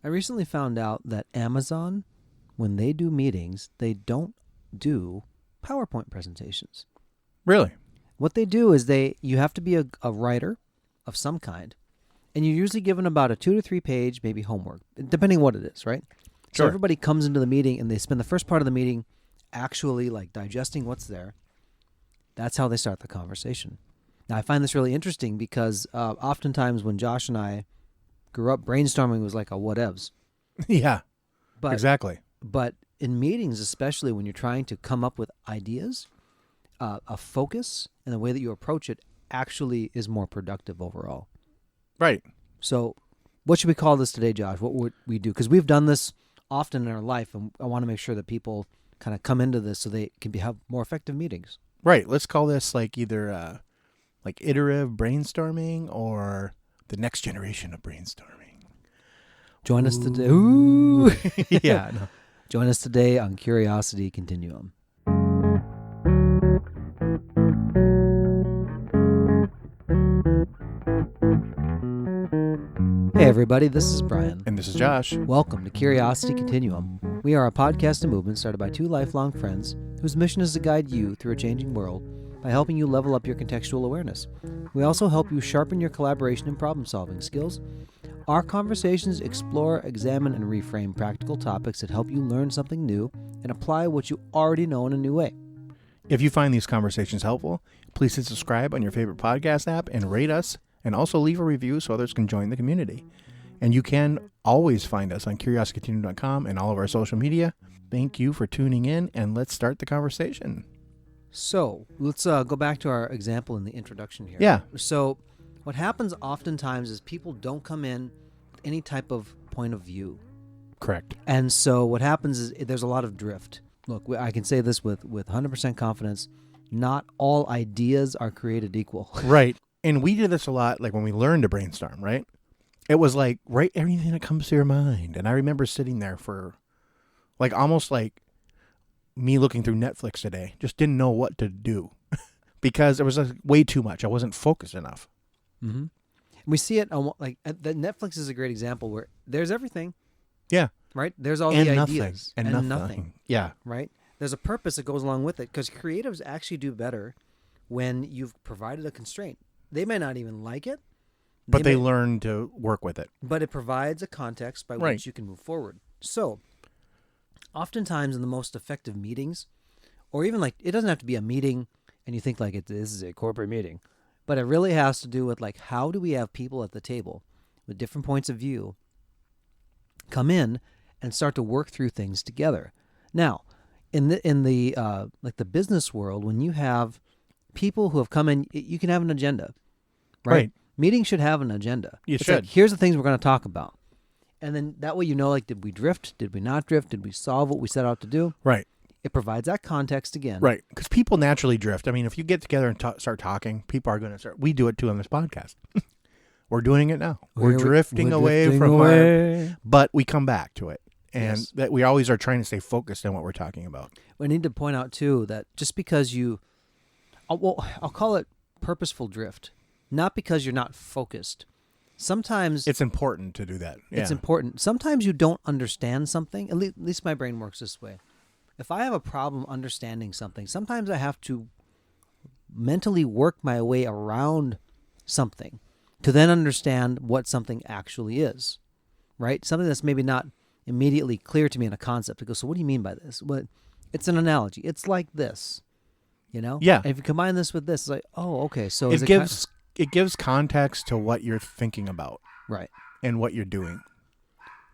I recently found out that Amazon, when they do meetings, they don't do PowerPoint presentations. Really? What they do is you have to be a writer of some kind, and you're usually given about a 2 to 3 page, maybe homework, depending what it is, right? So Sure. everybody comes into the meeting and they spend the first part of the meeting actually like digesting what's there. That's how they start the conversation. Now, I find this really interesting because oftentimes when Josh and I grew up, brainstorming was like a whatevs. Yeah, But exactly. But in meetings, especially when you're trying to come up with ideas, a focus and the way that you approach it actually is more productive overall. Right. So what should we call this today, Josh? What would we do? Because we've done this often in our life, and I want to make sure that people kind of come into this so they can have more effective meetings. Right. Let's call this like either like iterative brainstorming or the next generation of brainstorming. Join us today. Ooh. Yeah. No. Join us today on Curiosity Continuum. Hey everybody, this is Brian. And this is Josh. Welcome to Curiosity Continuum. We are a podcast and movement started by two lifelong friends whose mission is to guide you through a changing world by helping you level up your contextual awareness. We also help you sharpen your collaboration and problem-solving skills. Our conversations explore, examine, and reframe practical topics that help you learn something new and apply what you already know in a new way. If you find these conversations helpful, please hit subscribe on your favorite podcast app and rate us, and also leave a review so others can join the community. And you can always find us on curiositycontinuum.com and all of our social media. Thank you for tuning in, and let's start the conversation. So let's go back to our example in the introduction here. Yeah. So what happens oftentimes is people don't come in with any type of point of view. Correct. And so what happens is there's a lot of drift. Look, I can say this with 100% confidence. Not all ideas are created equal. Right. And we did this a lot, like when we learned to brainstorm, right? It was like, write everything that comes to your mind. And I remember sitting there for like almost like me looking through Netflix today, just didn't know what to do because it was like way too much. I wasn't focused enough. Mm-hmm. We see it on like the Netflix is a great example where there's everything. Yeah. Right? There's all And the nothing. ideas. And nothing. Yeah. Right? There's a purpose that goes along with it because creatives actually do better when you've provided a constraint. They may not even like it. But they learn to work with it. But it provides a context by Right. which you can move forward. So, oftentimes in the most effective meetings, or even like, it doesn't have to be a meeting and you think like this is a corporate meeting, but it really has to do with like, how do we have people at the table with different points of view come in and start to work through things together? Now, in the like the business world, when you have people who have come in, you can have an agenda, right? Meetings should have an agenda. You It's should. like, here's the things we're going to talk about. And then that way you know, like, did we drift? Did we not drift? Did we solve what we set out to do? Right. It provides that context again. Right. Because people naturally drift. I mean, if you get together and start talking, people are going to start. We do it too on this podcast. We're doing it now. We're drifting away from our, but we come back to it. And Yes. that we always are trying to stay focused on what we're talking about. We need to point out, too, that just because I'll call it purposeful drift, not because you're not focused. Sometimes It's important to do that. it's important. Sometimes you don't understand something. At least my brain works this way. If I have a problem understanding something, sometimes I have to mentally work my way around something to then understand what something actually is, right? Something that's maybe not immediately clear to me in a concept. I go, so what do you mean by this? Well, it's an analogy. It's like this, you know? Yeah. And if you combine this with this, it's like, oh, okay. So It gives context to what you're thinking about right. and what you're doing.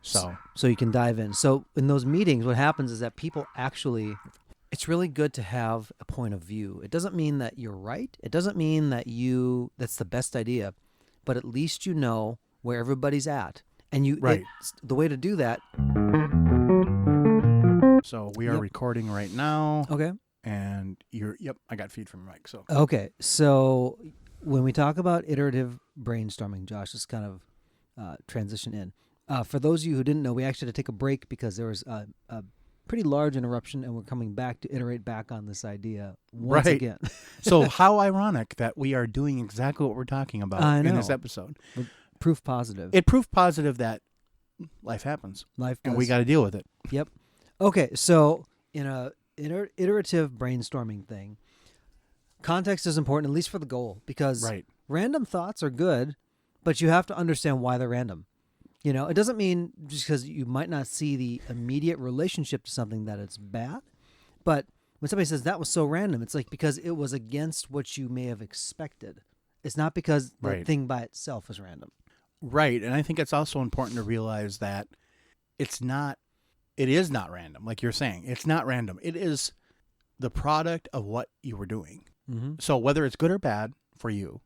So you can dive in. So in those meetings, what happens is that people actually, it's really good to have a point of view. It doesn't mean that you're right. It doesn't mean that that's the best idea, but at least you know where everybody's at. And the way to do that. So we are recording right now. Okay. And I got feed from your mic. So Okay. So when we talk about iterative brainstorming, Josh, let's kind of transition in. For those of you who didn't know, we actually had to take a break because there was a pretty large interruption, and we're coming back to iterate back on this idea once again. So how ironic that we are doing exactly what we're talking about in this episode. Proof positive. It proved positive that life happens. Life does. And we got to deal with it. Yep. Okay, so in a iterative brainstorming thing, context is important, at least for the goal, because Right. random thoughts are good, but you have to understand why they're random. It doesn't mean just because you might not see the immediate relationship to something that it's bad, but when somebody says that was so random, it's like because it was against what you may have expected. It's not because the Right. thing by itself is random. Right. And I think it's also important to realize that it is not random. Like you're saying, it's not random. It is the product of what you were doing. Mm-hmm. So whether it's good or bad for you,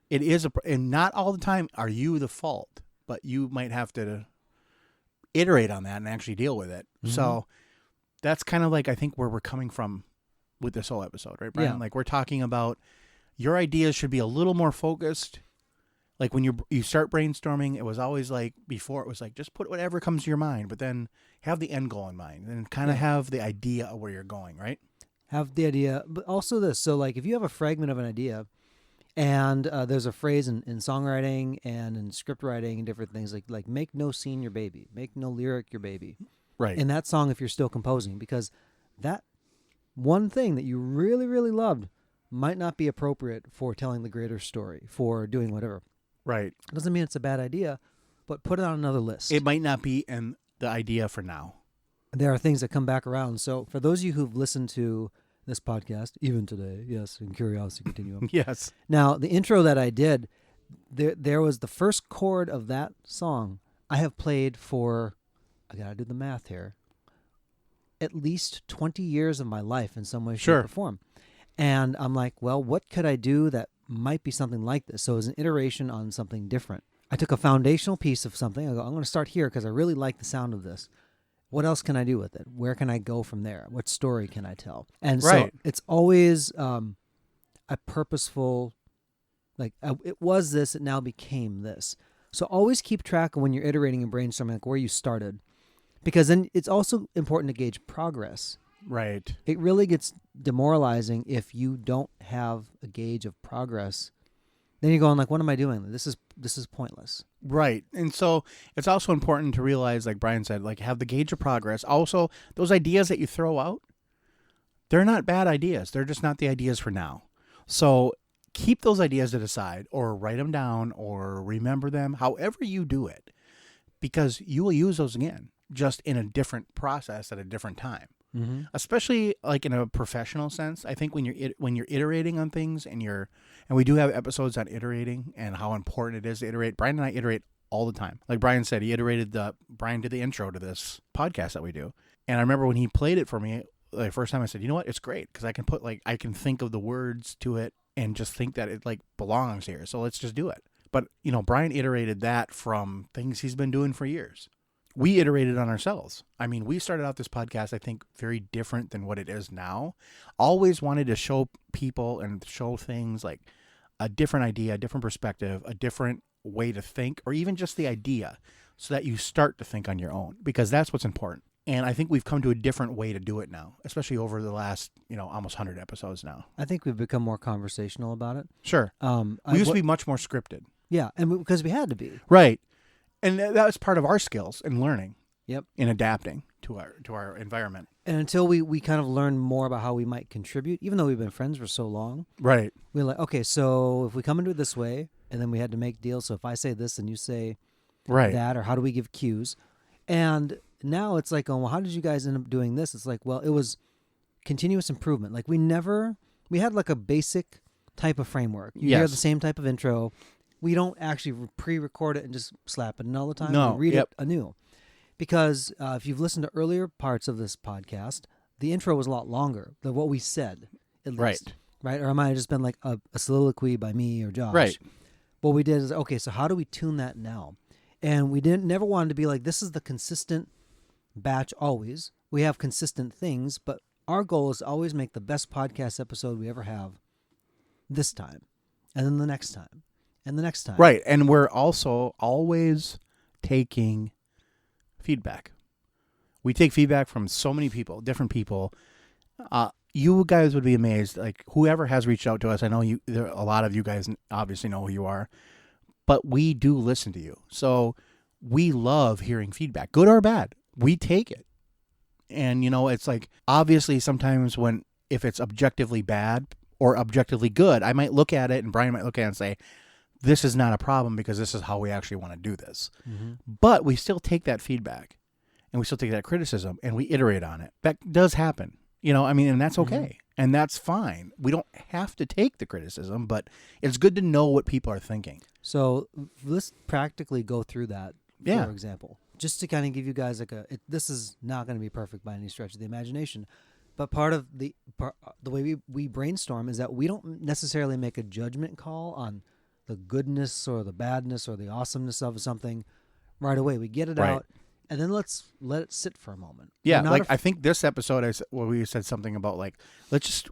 it is and not all the time are you the fault, but you might have to iterate on that and actually deal with it. Mm-hmm. So that's kind of like, I think, where we're coming from with this whole episode, right, Brian? Yeah. Like we're talking about your ideas should be a little more focused. Like when you start brainstorming, it was always like before it was like just put whatever comes to your mind, but then have the end goal in mind and kind of have the idea of where you're going, right? Have the idea, but also this. So like if you have a fragment of an idea and there's a phrase in songwriting and in script writing and different things like make no scene your baby, make no lyric your baby. Right. In that song if you're still composing, because that one thing that you really, really loved might not be appropriate for telling the greater story, for doing whatever. Right. Doesn't mean it's a bad idea, but put it on another list. It might not be the idea for now. There are things that come back around. So for those of you who've listened to this podcast, even today, yes, in Curiosity Continuum. Yes. Now, the intro that I did, there was the first chord of that song I have played for, I got to do the math here, at least 20 years of my life in some way, shape, Sure. or form. And I'm like, well, what could I do that might be something like this? So it was an iteration on something different. I took a foundational piece of something. I go, I'm going to start here because I really like the sound of this. What else can I do with it? Where can I go from there? What story can I tell? And so Right. it's always a purposeful, it was this, it now became this. So always keep track of when you're iterating and brainstorming, like where you started. Because then it's also important to gauge progress. Right. It really gets demoralizing if you don't have a gauge of progress. Then you're going like, what am I doing? This is pointless. Right. And so it's also important to realize, like Brian said, like have the gauge of progress. Also, those ideas that you throw out, they're not bad ideas. They're just not the ideas for now. So keep those ideas to the side or write them down or remember them, however you do it, because you will use those again, just in a different process at a different time. Mm-hmm. Especially like in a professional sense. I think when you're iterating on things and we do have episodes on iterating and how important it is to iterate. Brian and I iterate all the time. Like Brian said, Brian did the intro to this podcast that we do. And I remember when he played it for me, the first time I said, you know what, it's great because I can think of the words to it and just think that it like belongs here. So let's just do it. But Brian iterated that from things he's been doing for years. We iterated on ourselves. I mean, we started out this podcast, I think, very different than what it is now. Always wanted to show people and show things like a different idea, a different perspective, a different way to think, or even just the idea so that you start to think on your own, because that's what's important. And I think we've come to a different way to do it now, especially over the last, almost 100 episodes now. I think we've become more conversational about it. Sure. We used to be much more scripted. Yeah, and because we had to be. Right. And that was part of our skills in learning. Yep. In adapting to our environment. And until we kind of learn more about how we might contribute, even though we've been friends for so long. Right. We're like, okay, so if we come into it this way, and then we had to make deals. So if I say this and you say that, or how do we give cues? And now it's like, oh, well, how did you guys end up doing this? It's like, well, it was continuous improvement. Like we had like a basic type of framework. You hear the same type of intro. We don't actually pre-record it and just slap it in all the time. No. We read it anew. Because if you've listened to earlier parts of this podcast, the intro was a lot longer than what we said, at least. Right? Or it might have just been like a soliloquy by me or Josh. Right. What we did is, okay, so how do we tune that now? And we never wanted to be like, this is the consistent batch always. We have consistent things, but our goal is to always make the best podcast episode we ever have this time. And then the next time. And the next time. Right. And we're also always taking feedback. We take feedback from so many people, different people. You guys would be amazed. Like whoever has reached out to us, I know a lot of you guys obviously know who you are, but we do listen to you. So we love hearing feedback, good or bad. We take it. And, it's like, obviously sometimes if it's objectively bad or objectively good, I might look at it and Brian might look at it and say, this is not a problem because this is how we actually want to do this. Mm-hmm. But we still take that feedback and we still take that criticism and we iterate on it. That does happen, and that's okay. Mm-hmm. And that's fine. We don't have to take the criticism, but it's good to know what people are thinking. So let's practically go through that, Yeah. for example, just to kind of give you guys this is not going to be perfect by any stretch of the imagination, but part of the way we brainstorm is that we don't necessarily make a judgment call on the goodness or the badness or the awesomeness of something right away. We get it Right. out, and then let's let it sit for a moment. Yeah, We're not like I think this episode, we said something about like, let's just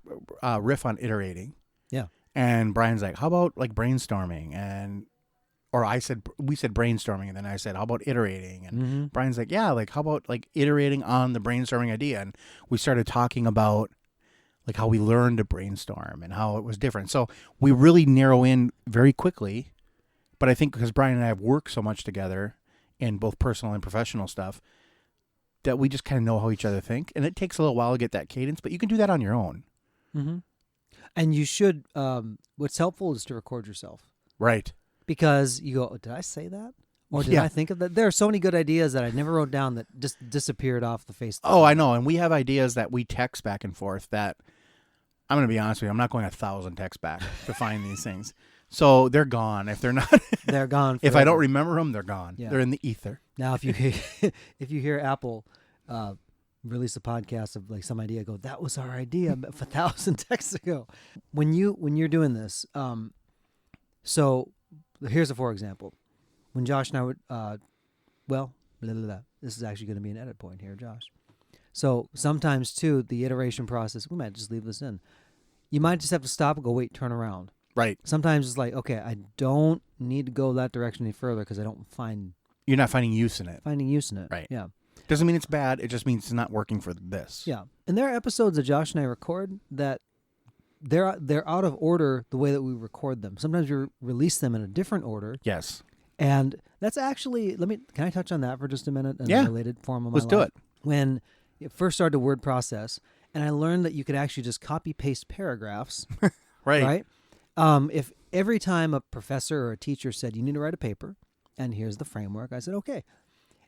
riff on iterating. Yeah. And Brian's like, how about like brainstorming? Or we said brainstorming, and then I said, how about iterating? And Mm-hmm. Brian's like, yeah, like how about like iterating on the brainstorming idea? And we started talking about like how we learned to brainstorm and how it was different. So we really narrow in very quickly. But I think because Brian and I have worked so much together in both personal and professional stuff, that we just kind of know how each other think. And it takes a little while to get that cadence, but you can do that on your own. Mm-hmm. And you should, what's helpful is to record yourself. Right. Because you go, did I say that? Or did Yeah. I think of that? There are so many good ideas that I never wrote down that just disappeared off the face of the Oh, I earth. know. And we have ideas that we text back and forth that I'm going to be honest with you. I'm not going 1,000 texts back to find these things. So they're gone. If they're not, They're gone. if I forever. don't remember them, they're gone. Yeah. They're in the ether. Now, if you hear Apple release a podcast of like some idea, go, that was our idea 1,000 texts ago. When you're doing this, so here's a for example. When Josh and I would, blah, blah, blah. This is actually going to be an edit point here, Josh. So sometimes too, the iteration process, we might just leave this in. You might just have to stop and go, wait, turn around. Right. Sometimes it's like, okay, I don't need to go that direction any further because I don't You're not finding use in it. finding use in it. Right. Yeah. Doesn't mean it's bad. It just means it's not working for this. Yeah. And there are episodes that Josh and I record that they're out of order the way that we record them. Sometimes we release them in a different order. Yes. And that's actually, can I touch on that for just a minute? In Yeah. a related form of my Let's do life? it. When it first started the word process, and I learned that you could actually just copy paste paragraphs. Right. If every time a professor or a teacher said, you need to write a paper, and here's the framework, I said, okay.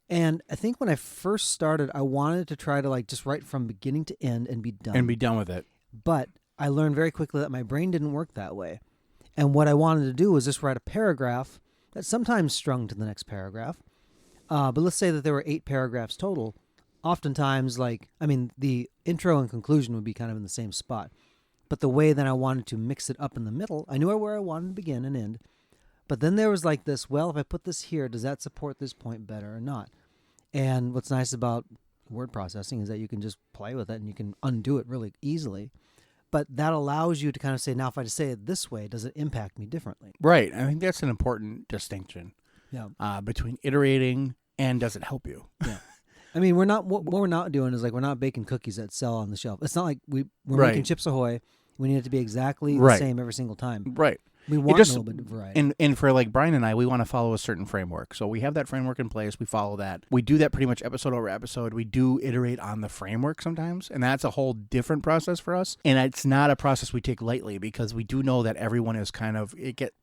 And I think when I first started, I wanted to try to like just write from beginning to end and be done. And be done with it. But I learned very quickly that my brain didn't work that way. And what I wanted to do was just write a paragraph that sometimes strung to the next paragraph. But let's say that there were 8 paragraphs total. Oftentimes, the intro and conclusion would be kind of in the same spot. But the way that I wanted to mix it up in the middle, I knew where I wanted to begin and end. But then there was like this, well, if I put this here, does that support this point better or not? And what's nice about word processing is that you can just play with it and you can undo it really easily. But that allows you to kind of say, now if I just say it this way, does it impact me differently? Right. I think that's an important distinction. Yeah. Between iterating and does it help you? Yeah. I mean, what we're not doing is like we're not baking cookies that sell on the shelf. It's not like we're Right. making Chips Ahoy. We need it to be exactly the Right. same every single time. Right. We want just- a little bit of variety. And for like Brian and I, we want to follow a certain framework. So we have that framework in place. We follow that. We do that pretty much episode over episode. We do iterate on the framework sometimes. And that's a whole different process for us. And it's not a process we take lightly because we do know that everyone is kind of,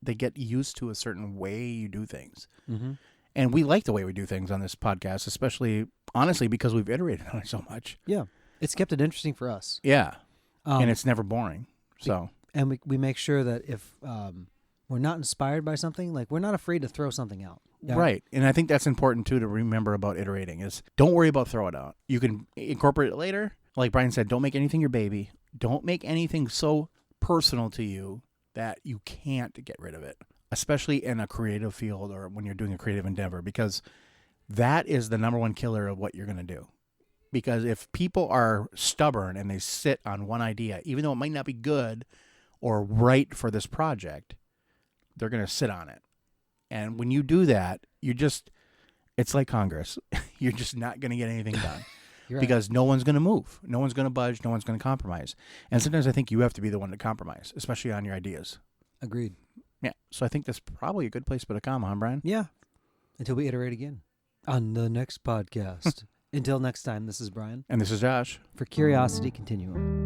they get used to a certain way you do things. Mm-hmm. And we like the way we do things on this podcast, especially, honestly, because we've iterated on it so much. Yeah. It's kept it interesting for us. Yeah. Um, And it's never boring. So, And we make sure that if we're not inspired by something, like we're not afraid to throw something out. Yeah. right. And I think that's important, too, to remember about iterating is don't worry about throw it out. You can incorporate it later. Like Brian said, don't make anything your baby. Don't make anything so personal to you that you can't get rid of it, especially in a creative field or when you're doing a creative endeavor, because that is the number one killer of what you're going to do. Because if people are stubborn and they sit on one idea, even though it might not be good or right for this project, they're going to sit on it. And when you do that, it's like Congress. You're just not going to get anything done. You're right. Because no one's going to move. No one's going to budge. No one's going to compromise. And sometimes I think you have to be the one to compromise, especially on your ideas. Agreed. Yeah. So I think that's probably a good place to put a comma, huh, Brian? Yeah. Until we iterate again. on the next podcast. Until next time, this is Brian And this is Josh. for Curiosity Continuum.